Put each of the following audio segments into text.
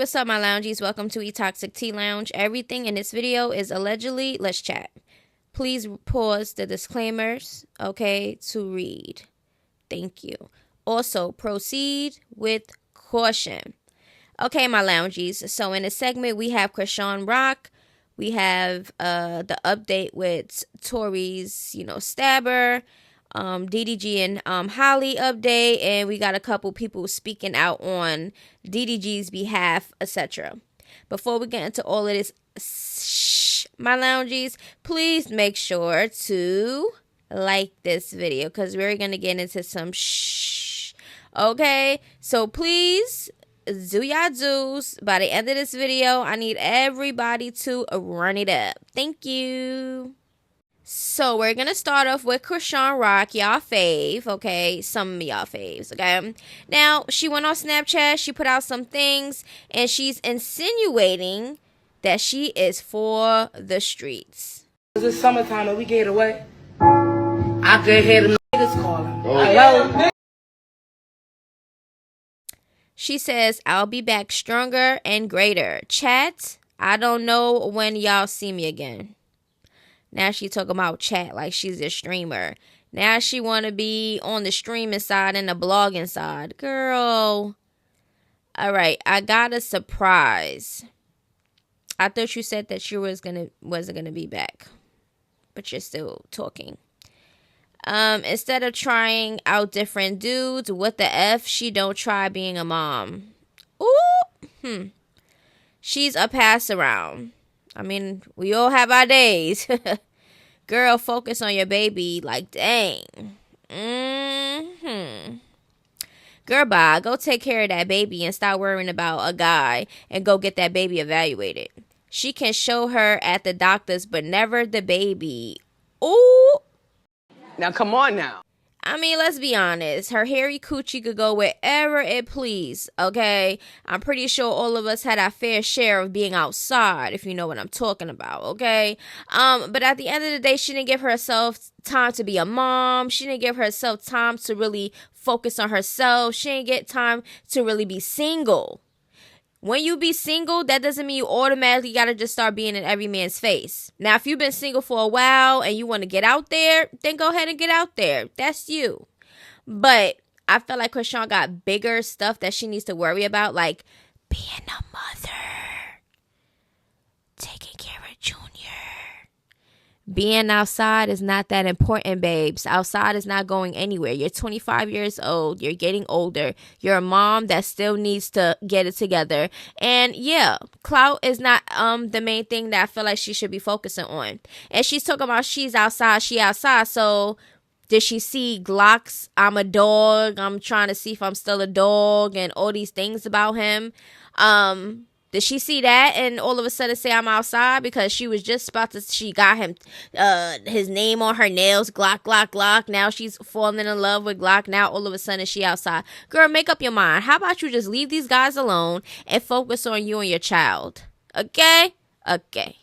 what's up, my loungies? Welcome to eToxic Tea Lounge. Everything in this video is allegedly. Let's chat. Please pause the disclaimers, okay, to read. Thank you. Also, proceed with caution. Okay, my loungies. So in this segment, we have Chrisean Rock. We have the update with Tory's, stabber. DDG and Halle update, and we got a couple people speaking out on DDG's behalf, etc. Before we get into all of this, my loungies, please make sure to like this video because we're gonna get into some okay, so please do y'all do's. By the end of this video, I need everybody to run it up. Thank you. So we're going to start off with Chrisean Rock, y'all fave, okay? Some of y'all faves, okay? Now, she went on Snapchat, she put out some things, and she's insinuating that she is for the streets. It's summertime and we get away. I could hear the niggas calling. Hello? She says, I'll be back stronger and greater. Chat, I don't know when y'all see me again. Now she talking about chat like she's a streamer. Now she want to be on the streaming side and the blogging side. Girl. All right, I got a surprise. I thought you said that you wasn't gonna be back, but you're still talking. Instead of trying out different dudes, what the F? She don't try being a mom. Ooh. She's a pass around. I mean, we all have our days. Girl, focus on your baby. Like, dang. Girl, bye. Go take care of that baby and stop worrying about a guy and go get that baby evaluated. She can show her at the doctors, but never the baby. Ooh. Now, come on now. I mean, let's be honest. Her hairy coochie could go wherever it please, okay? I'm pretty sure all of us had our fair share of being outside, if you know what I'm talking about, okay? But at the end of the day, she didn't give herself time to be a mom. She didn't give herself time to really focus on herself. She didn't get time to really be single. When you be single, that doesn't mean you automatically got to just start being in every man's face. Now, if you've been single for a while and you want to get out there, then go ahead and get out there. That's you. But I feel like Chrisean got bigger stuff that she needs to worry about, like being a mother, taking care of Junior. Being outside is not that important, babes. Outside is not going anywhere. You're 25 years old. You're getting older. You're a mom that still needs to get it together. And yeah, clout is not the main thing that I feel like she should be focusing on. And she's talking about she's outside, she outside. So did she see Glock's I'm a dog, I'm trying to see if I'm still a dog, and all these things about him? Did she see that and all of a sudden say I'm outside? Because she was just about to, she got him, his name on her nails, Glock, Glock, Glock. Now she's falling in love with Glock. Now all of a sudden she outside. Girl, make up your mind. How about you just leave these guys alone and focus on you and your child? Okay? Okay.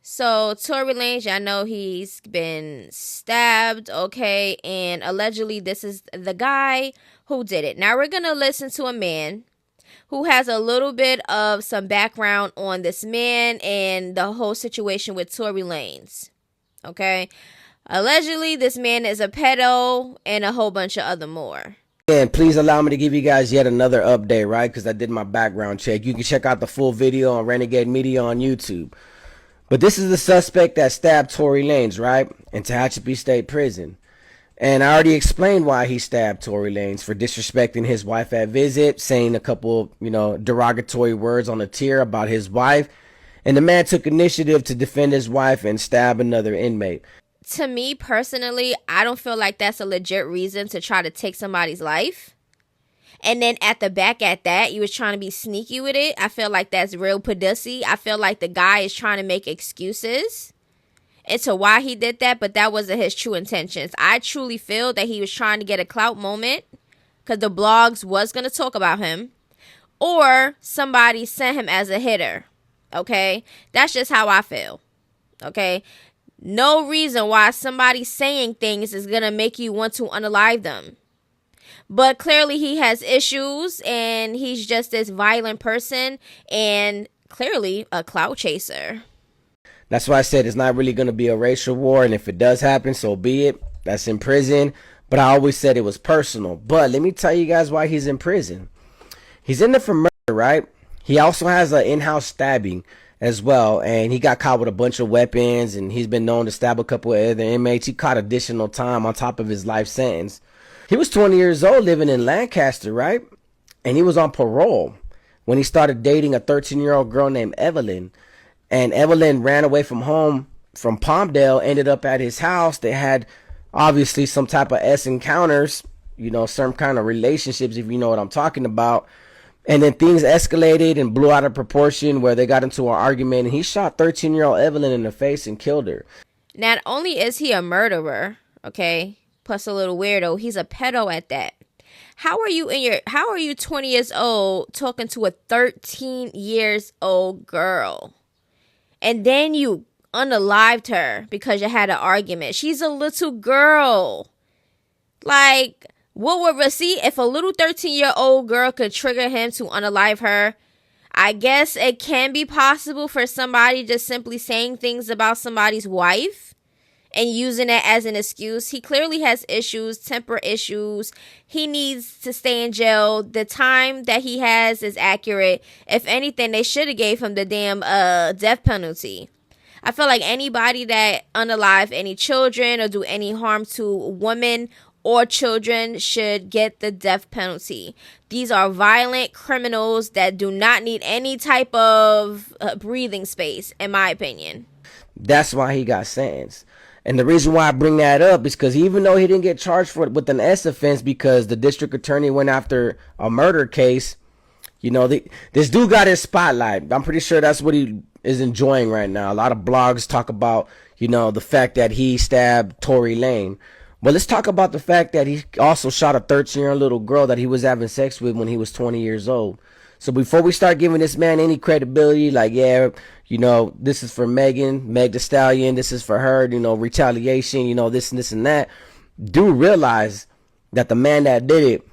So, Tory Lanez, I know he's been stabbed, okay? And allegedly this is the guy who did it. Now we're going to listen to a man who has a little bit of some background on this man and the whole situation with Tory Lanez. Okay? Allegedly, this man is a pedo and a whole bunch of other more. And please allow me to give you guys yet another update, right? Because I did my background check. You can check out the full video on Renegade Media on YouTube. But this is the suspect that stabbed Tory Lanez, right? In Tehachapi State Prison. And I already explained why he stabbed Tory Lanez for disrespecting his wife at visit, saying a couple, derogatory words on a tier about his wife. And the man took initiative to defend his wife and stab another inmate. To me personally, I don't feel like that's a legit reason to try to take somebody's life. And then at the back at that, you was trying to be sneaky with it. I feel like that's real pussy. I feel like the guy is trying to make excuses into why he did that, but that wasn't his true intentions. I truly feel that he was trying to get a clout moment because the blogs was going to talk about him, or somebody sent him as a hitter. Okay? That's just how I feel. Okay? No reason why somebody saying things is going to make you want to unalive them. But clearly he has issues and he's just this violent person and clearly a clout chaser. That's why I said it's not really going to be a racial war, and if it does happen, so be it. That's in prison. But I always said it was personal. But let me tell you guys why he's in prison. He's in there for murder, right? He also has an in-house stabbing as well, and he got caught with a bunch of weapons, and he's been known to stab a couple of other inmates. He caught additional time on top of his life sentence. He was 20 years old living in Lancaster, right? And he was on parole when he started dating a 13-year-old girl named Evelyn. And Evelyn ran away from home from Palmdale, ended up at his house. They had obviously some type of encounters, you know, some kind of relationships, if you know what I'm talking about. And then things escalated and blew out of proportion where they got into an argument, and he shot 13-year-old Evelyn in the face and killed her. Not only is he a murderer, okay, plus a little weirdo, he's a pedo at that. How are you 20 years old talking to a 13 years old girl? And then you unalived her because you had an argument. She's a little girl. Like, what would see if a little 13-year-old girl could trigger him to unalive her? I guess it can be possible for somebody just simply saying things about somebody's wife and using it as an excuse. He clearly has issues, temper issues. He needs to stay in jail. The time that he has is accurate. If anything, they should have gave him the damn death penalty. I feel like anybody that unalive any children or do any harm to women or children should get the death penalty. These are violent criminals that do not need any type of breathing space, in my opinion. That's why he got sentenced. And the reason why I bring that up is because even though he didn't get charged for it with an S offense because the district attorney went after a murder case, you know, this dude got his spotlight. I'm pretty sure that's what he is enjoying right now. A lot of blogs talk about, you know, the fact that he stabbed Tory Lanez. But let's talk about the fact that he also shot a 13-year-old little girl that he was having sex with when he was 20 years old. So before we start giving this man any credibility, like, yeah, you know, this is for Meg Thee Stallion, this is for her, you know, retaliation, you know, this and this and that, do realize that the man that did it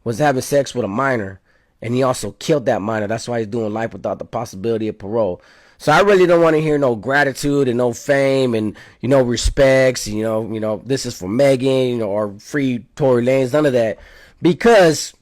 was having sex with a minor, and he also killed that minor. That's why he's doing life without the possibility of parole. So I really don't want to hear no gratitude and no fame and, you know, respects, you know, this is for Megan, you know, or free Tory Lanez, none of that. Because,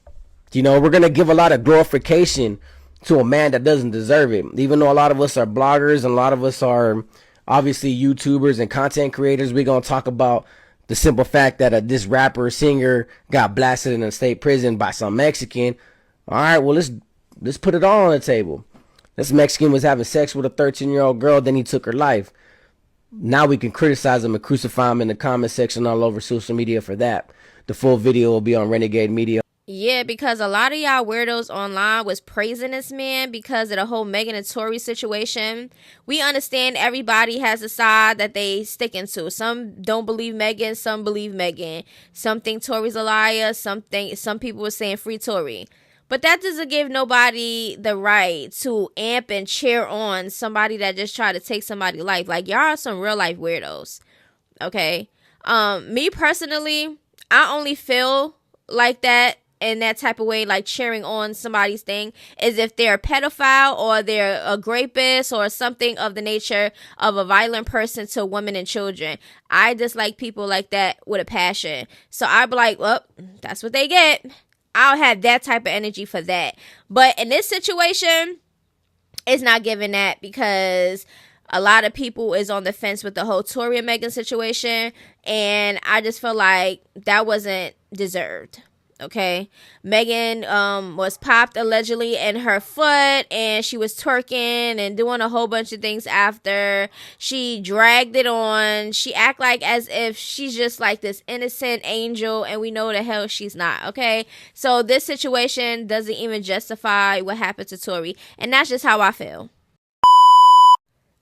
you know, we're going to give a lot of glorification to a man that doesn't deserve it. Even though a lot of us are bloggers and a lot of us are obviously YouTubers and content creators, we're going to talk about the simple fact that this rapper, singer got blasted in a state prison by some Mexican. All right, well, let's put it all on the table. This Mexican was having sex with a 13-year-old girl, then he took her life. Now we can criticize him and crucify him in the comment section all over social media for that. The full video will be on Renegade Media. Yeah, because a lot of y'all weirdos online was praising this man because of the whole Megan and Tory situation. We understand everybody has a side that they stick into. Some don't believe Megan, some believe Megan. Some think Tory's a liar, some people were saying free Tory. But that doesn't give nobody the right to amp and cheer on somebody that just tried to take somebody's life. Like, y'all are some real life weirdos. Okay? Me personally, I only feel like that in that type of way, like cheering on somebody's thing, is if they're a pedophile or they're a rapist or something of the nature of a violent person to women and children. I dislike people like that with a passion. So I'd be like, well, that's what they get. I'll have that type of energy for that. But in this situation, it's not giving that because a lot of people is on the fence with the whole Tory and Megan situation. And I just feel like that wasn't deserved. Okay, Megan was popped allegedly in her foot, and she was twerking and doing a whole bunch of things after. She dragged it on. She act like as if she's just like this innocent angel, and we know the hell she's not. Okay, so this situation doesn't even justify what happened to Tory, and that's just how I feel.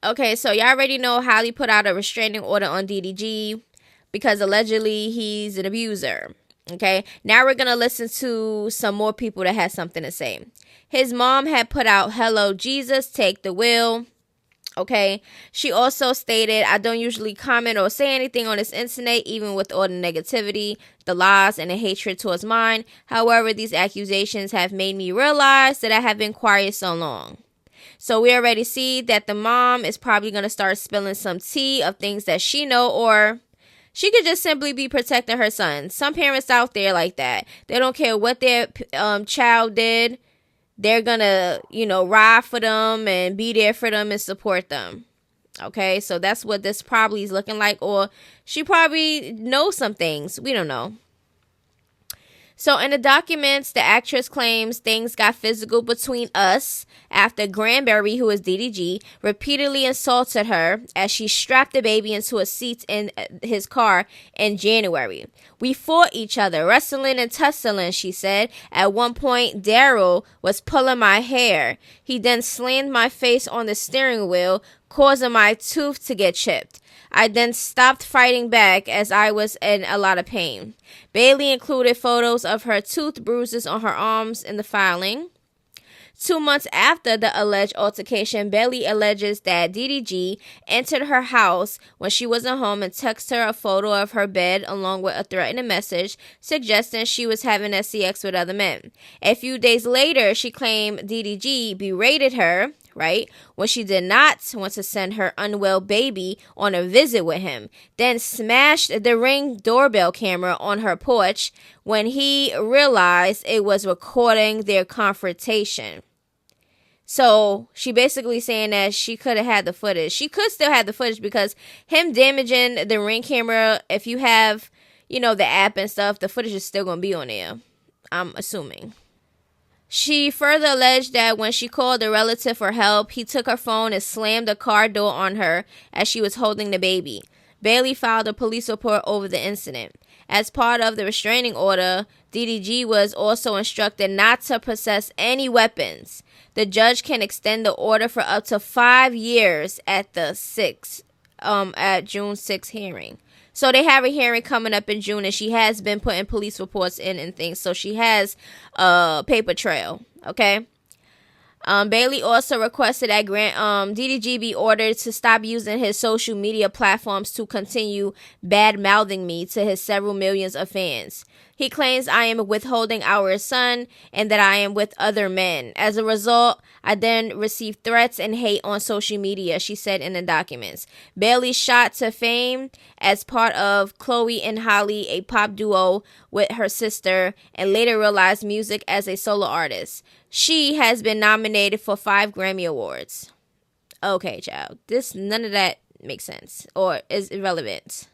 Okay, so y'all already know Halle put out a restraining order on DDG because allegedly he's an abuser. Okay, now we're going to listen to some more people that had something to say. His mom had put out, "Hello, Jesus, take the wheel." Okay. She also stated, I don't usually comment or say anything on this internet, even with all the negativity, the lies, and the hatred towards mine. However, these accusations have made me realize that I have been quiet so long. So we already see that the mom is probably going to start spilling some tea of things that she know, or she could just simply be protecting her son. Some parents out there like that. They don't care what their child did. They're going to, ride for them and be there for them and support them. Okay, so that's what this probably is looking like. Or she probably knows some things. We don't know. So in the documents, the actress claims things got physical between us after Granberry, who is DDG, repeatedly assaulted her as she strapped the baby into a seat in his car in January. We fought each other, wrestling and tussling, she said. At one point, Daryl was pulling my hair. He then slammed my face on the steering wheel, causing my tooth to get chipped. I then stopped fighting back as I was in a lot of pain. Bailey included photos of her tooth bruises on her arms in the filing. 2 months after the alleged altercation, Bailey alleges that DDG entered her house when she wasn't home and texted her a photo of her bed along with a threatening message suggesting she was having sex with other men. A few days later, she claimed DDG berated her, right, when she did not want to send her unwell baby on a visit with him, then smashed the Ring doorbell camera on her porch when he realized it was recording their confrontation. So she basically saying that she could have had the footage. She could still have the footage because him damaging the Ring camera, if you have, the app and stuff, the footage is still going to be on there, I'm assuming. She further alleged that when she called a relative for help, he took her phone and slammed the car door on her as she was holding the baby. Bailey filed a police report over the incident. As part of the restraining order, DDG was also instructed not to possess any weapons. The judge can extend the order for up to 5 years at the June 6th hearing. So they have a hearing coming up in June, and she has been putting police reports in and things. So she has a paper trail, okay? Bailey also requested that DDG be ordered to stop using his social media platforms to continue bad-mouthing me to his several millions of fans. He claims I am withholding our son and that I am with other men. As a result, I then received threats and hate on social media, she said in the documents. Bailey shot to fame as part of Chloe and Halle, a pop duo with her sister, and later realized music as a solo artist. She has been nominated for 5 Grammy Awards. Okay, child. None of that makes sense or is irrelevant.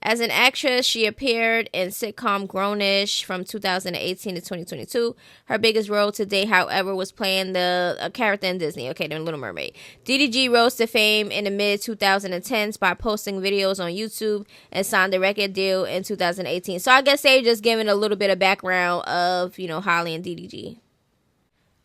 As an actress, she appeared in sitcom Grownish from 2018 to 2022. Her biggest role to date, however, was playing a character in Disney, the Little Mermaid. DDG rose to fame in the mid-2010s by posting videos on YouTube and signed a record deal in 2018. So I guess they're just giving a little bit of background of, Halle and DDG.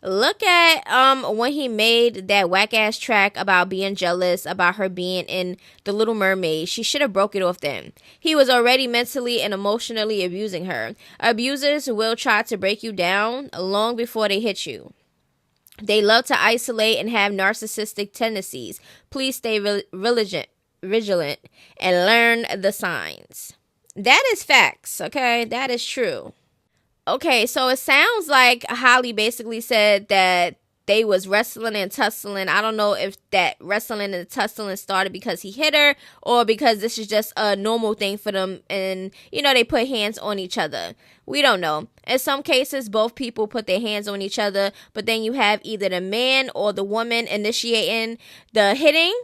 Look at when he made that whack-ass track about being jealous about her being in The Little Mermaid. She should have broke it off then. He was already mentally and emotionally abusing her. Abusers will try to break you down long before they hit you. They love to isolate and have narcissistic tendencies. Please stay vigilant and learn the signs. That is facts, okay? That is true. Okay, so it sounds like Halle basically said that they was wrestling and tussling. I don't know if that wrestling and tussling started because he hit her or because this is just a normal thing for them and, they put hands on each other. We don't know. In some cases, both people put their hands on each other, but then you have either the man or the woman initiating the hitting,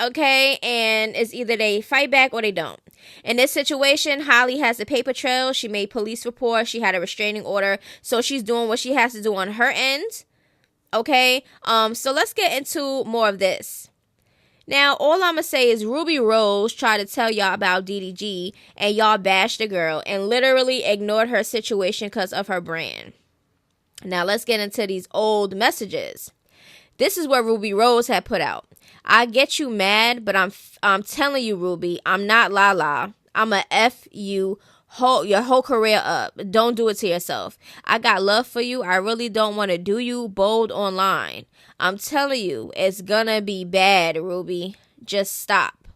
okay, and it's either they fight back or they don't. In this situation, Halle has a paper trail. She made police report. She had a restraining order. So she's doing what she has to do on her end. Okay. So let's get into more of this. Now, all I'm going to say is Ruby Rose tried to tell y'all about DDG and y'all bashed the girl and literally ignored her situation because of her brand. Now, let's get into these old messages. This is what Ruby Rose had put out. I get you mad, but I'm telling you, Ruby, I'm not la-la. I'm a F you your whole career up. Don't do it to yourself. I got love for you. I really don't want to do you bold online. I'm telling you, it's gonna be bad, Ruby. Just stop.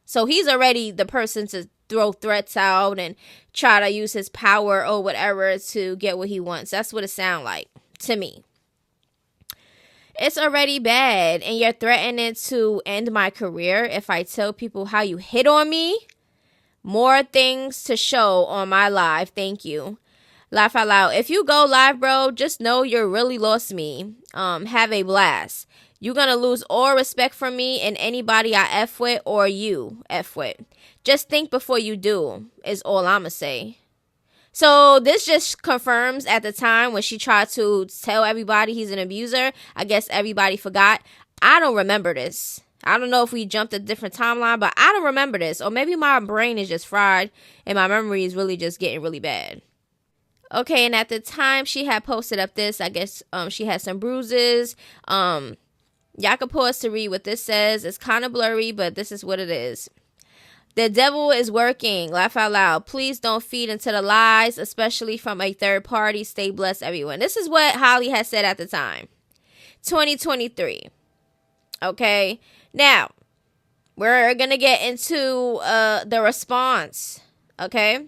So he's already the person to throw threats out and try to use his power or whatever to get what he wants. That's what it sounds like to me. It's already bad, and you're threatening to end my career if I tell people how you hit on me. More things to show on my live. Thank you. Laugh out loud. If you go live, bro, just know you're really lost me. Have a blast. You're gonna lose all respect from me and anybody I F with or you F with. Just think before you do, is all I'ma say. So this just confirms at the time when she tried to tell everybody he's an abuser. I guess everybody forgot. I don't remember this. I don't know if we jumped a different timeline, but I don't remember this. Or maybe my brain is just fried and my memory is really just getting really bad. Okay, and at the time she had posted up this, I guess she had some bruises. Y'all can pause to read what this says. It's kind of blurry, but this is what it is. The devil is working. Laugh out loud. Please don't feed into the lies, especially from a third party. Stay blessed, everyone. This is what Halle had said at the time. 2023. Okay. Now, we're going to get into the response. Okay.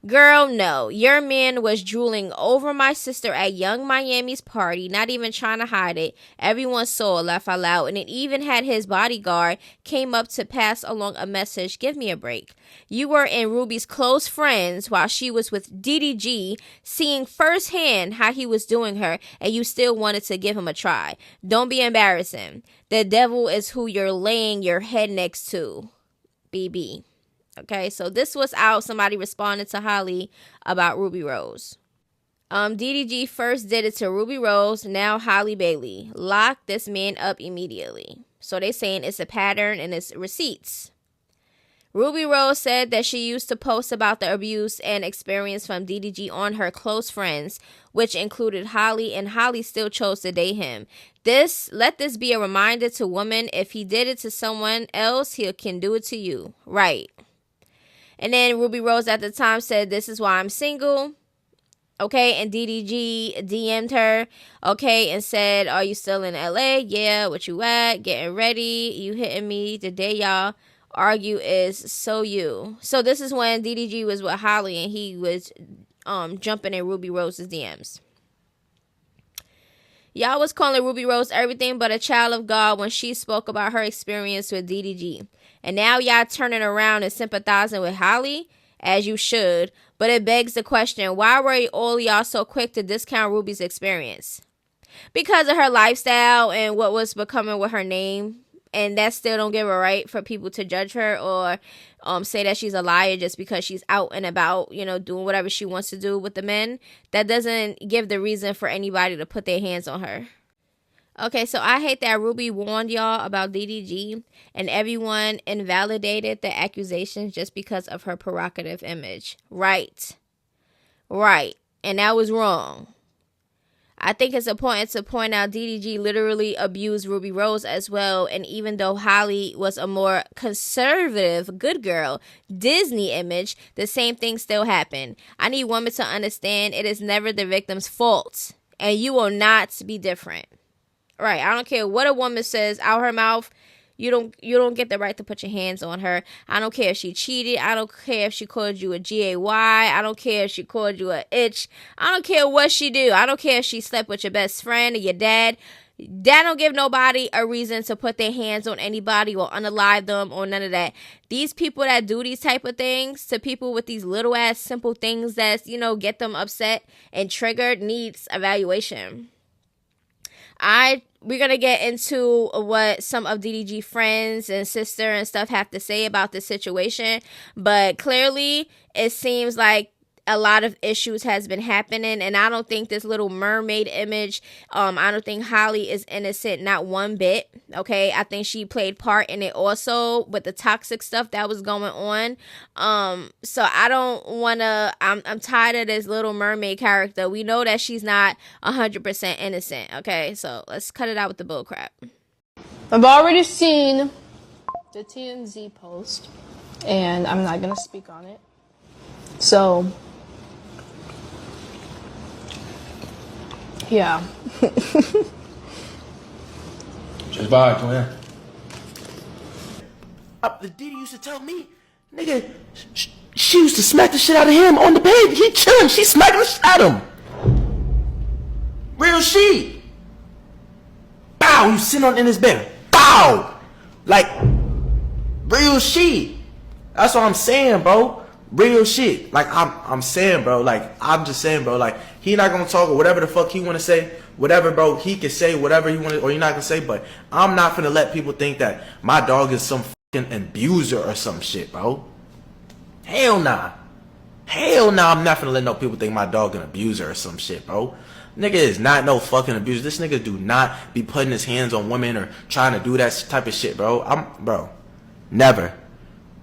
Girl, no. Your man was drooling over my sister at Young Miami's party, not even trying to hide it. Everyone saw, laugh out loud, and it even had his bodyguard came up to pass along a message. Give me a break. You were in Ruby's close friends while she was with DDG, seeing firsthand how he was doing her, and you still wanted to give him a try. Don't be embarrassing. The devil is who you're laying your head next to. BB. Okay, so this was out. Somebody responded to Halle about Ruby Rose. DDG first did it to Ruby Rose, now Halle Bailey. Lock this man up immediately. So they saying it's a pattern and it's receipts. Ruby Rose said that she used to post about the abuse and experience from DDG on her close friends, which included Halle, and Halle still chose to date him. Let this be a reminder to women, if he did it to someone else, he can do it to you. Right. And then Ruby Rose at the time said, this is why I'm single. Okay, and DDG DM'd her, okay, and said, are you still in LA? Yeah, what you at? Getting ready. You hitting me the day y'all argue is so you. So this is when DDG was with Halle and he was jumping in Ruby Rose's DMs. Y'all was calling Ruby Rose everything but a child of God when she spoke about her experience with DDG. And now y'all turning around and sympathizing with Halle, as you should. But it begs the question, why were all y'all so quick to discount Ruby's experience? Because of her lifestyle and what was becoming with her name. And that still don't give a right for people to judge her or say that she's a liar just because she's out and about, doing whatever she wants to do with the men. That doesn't give the reason for anybody to put their hands on her. Okay, so I hate that Ruby warned y'all about DDG and everyone invalidated the accusations just because of her provocative image. Right. And that was wrong. I think it's important to point out DDG literally abused Ruby Rose as well. And even though Halle was a more conservative, good girl, Disney image, the same thing still happened. I need women to understand it is never the victim's fault. And you will not be different. Right. I don't care what a woman says out her mouth. You don't get the right to put your hands on her. I don't care if she cheated. I don't care if she called you a GAY. I don't care if she called you a itch. I don't care what she do. I don't care if she slept with your best friend or your dad. That don't give nobody a reason to put their hands on anybody or unalive them or none of that. These people that do these type of things to people with these little ass simple things that, get them upset and triggered needs evaluation. We're going to get into what some of DDG friends and sister and stuff have to say about this situation. But clearly, it seems like a lot of issues has been happening. And I don't think this little mermaid image, I don't think Halle is innocent, not one bit. Okay, I think she played part in it also with the toxic stuff that was going on. So I don't want to, I'm tired of this little mermaid character. We know that she's not 100% innocent. Okay, so let's cut it out with the bull crap. I've already seen the TMZ post, and I'm not going to speak on it. So, yeah. Just vibe, twin. The Diddy used to tell me, nigga, she used to smack the shit out of him on the page. He chilling, she smacking the shit out of him. Real shit. Bow, you sitting in his bed. Bow. Like, real shit. That's what I'm saying, bro. Real shit. Like, I'm saying, bro. Like, I'm just saying, bro. Like, he not gonna talk or whatever the fuck he wanna say. Whatever, bro. He can say whatever he wanna, or he not gonna say. But I'm not finna let people think that my dog is some fucking abuser or some shit, bro. Hell nah. Hell nah. I'm not finna let no people think my dog an abuser or some shit, bro. Nigga is not no fucking abuser. This nigga do not be putting his hands on women or trying to do that type of shit, bro. Bro. Never.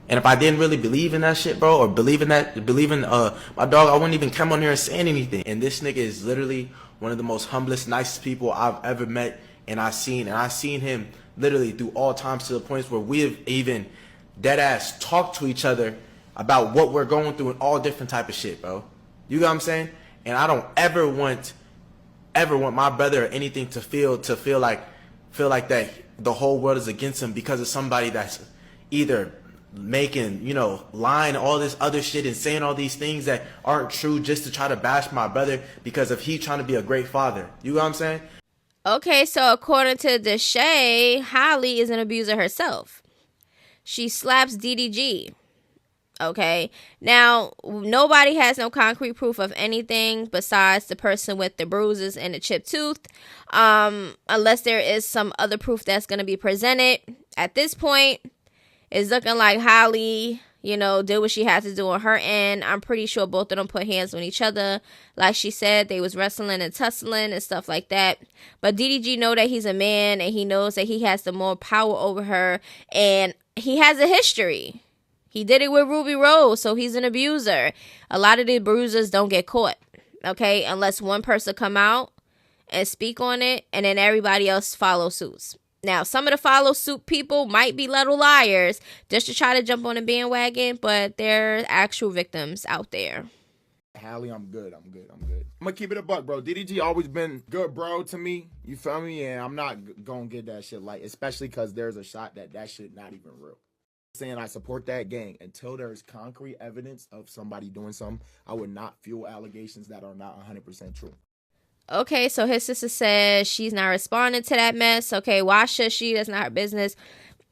And if I didn't really believe in that shit, bro, or believe in my dog, I wouldn't even come on here and say anything. And this nigga is literally one of the most humblest, nicest people I've ever met, and I seen him literally through all times to the points where we have even dead ass talked to each other about what we're going through and all different type of shit, bro. You know what I'm saying? And I don't ever want my brother or anything to feel like that the whole world is against him because of somebody that's either making, lying, all this other shit and saying all these things that aren't true just to try to bash my brother because of he trying to be a great father. You know what I'm saying? Okay, so according to Deshae, Halle is an abuser herself. She slaps DDG. Okay, now nobody has no concrete proof of anything besides the person with the bruises and the chipped tooth, unless there is some other proof that's going to be presented. At this point, it's looking like Halle, did what she had to do on her end. I'm pretty sure both of them put hands on each other. Like she said, they was wrestling and tussling and stuff like that. But DDG know that he's a man and he knows that he has the more power over her. And he has a history. He did it with Ruby Rose, so he's an abuser. A lot of the bruisers don't get caught, okay? Unless one person come out and speak on it and then everybody else follow suits. Now, some of the follow suit people might be little liars just to try to jump on a bandwagon, but they're actual victims out there. Halle, I'm good. I'm gonna keep it a buck, bro. DDG always been good, bro, to me. You feel me? And I'm not gonna get that shit light, especially because there's a shot that shit not even real. Saying I support that gang until there's concrete evidence of somebody doing something. I would not fuel allegations that are not 100% true. Okay, so his sister says she's not responding to that mess. Okay, why should she? That's not her business.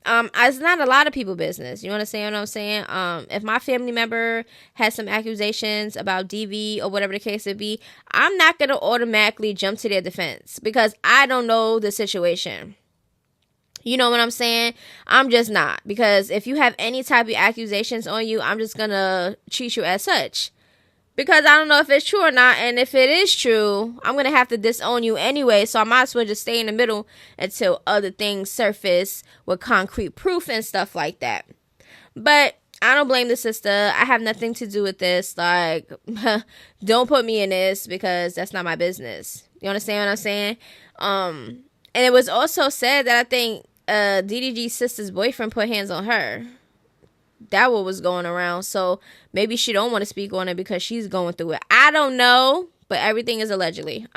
It's not a lot of people's business. You understand what I'm saying? If my family member has some accusations about DV or whatever the case may be, I'm not gonna automatically jump to their defense because I don't know the situation. You know what I'm saying? I'm just not. Because if you have any type of accusations on you, I'm just going to treat you as such. Because I don't know if it's true or not. And if it is true, I'm going to have to disown you anyway. So I might as well just stay in the middle until other things surface with concrete proof and stuff like that. But I don't blame the sister. I have nothing to do with this. Like, don't put me in this because that's not my business. You understand what I'm saying? And it was also said that I think DDG's sister's boyfriend put hands on her. That what was going around. So maybe she don't want to speak on it because she's going through it. I don't know, but everything is allegedly.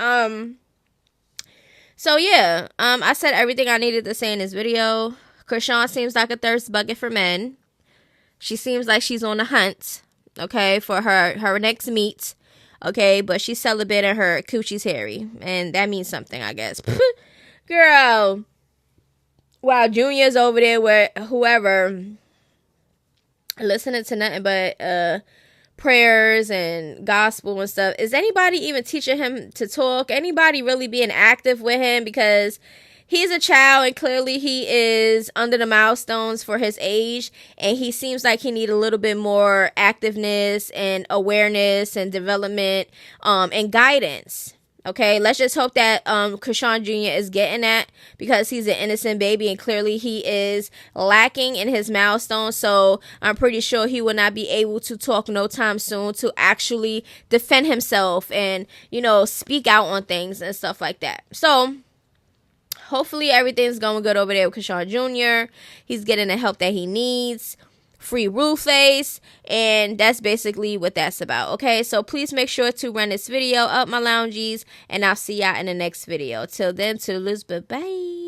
So yeah, I said everything I needed to say in this video. Chrisean seems like a thirst bucket for men. She seems like she's on the hunt, okay, for her next meet, okay, but she's celibate and her coochie's hairy, and that means something, I guess. Girl, while Junior's over there with whoever, listening to nothing but prayers and gospel and stuff. Is anybody even teaching him to talk? Anybody really being active with him? Because he's a child and clearly he is under the milestones for his age, and he seems like he need a little bit more activeness and awareness and development and guidance. Okay, let's just hope that Chrisean Jr. is getting that, because he's an innocent baby and clearly he is lacking in his milestones. So I'm pretty sure he will not be able to talk no time soon to actually defend himself and, speak out on things and stuff like that. So hopefully everything's going good over there with Chrisean Jr. He's getting the help that he needs free roof face, and that's basically what that's about. Okay, so please make sure to run this video up, my loungies, and I'll see y'all in the next video. Till then, toodaloo, bye bye.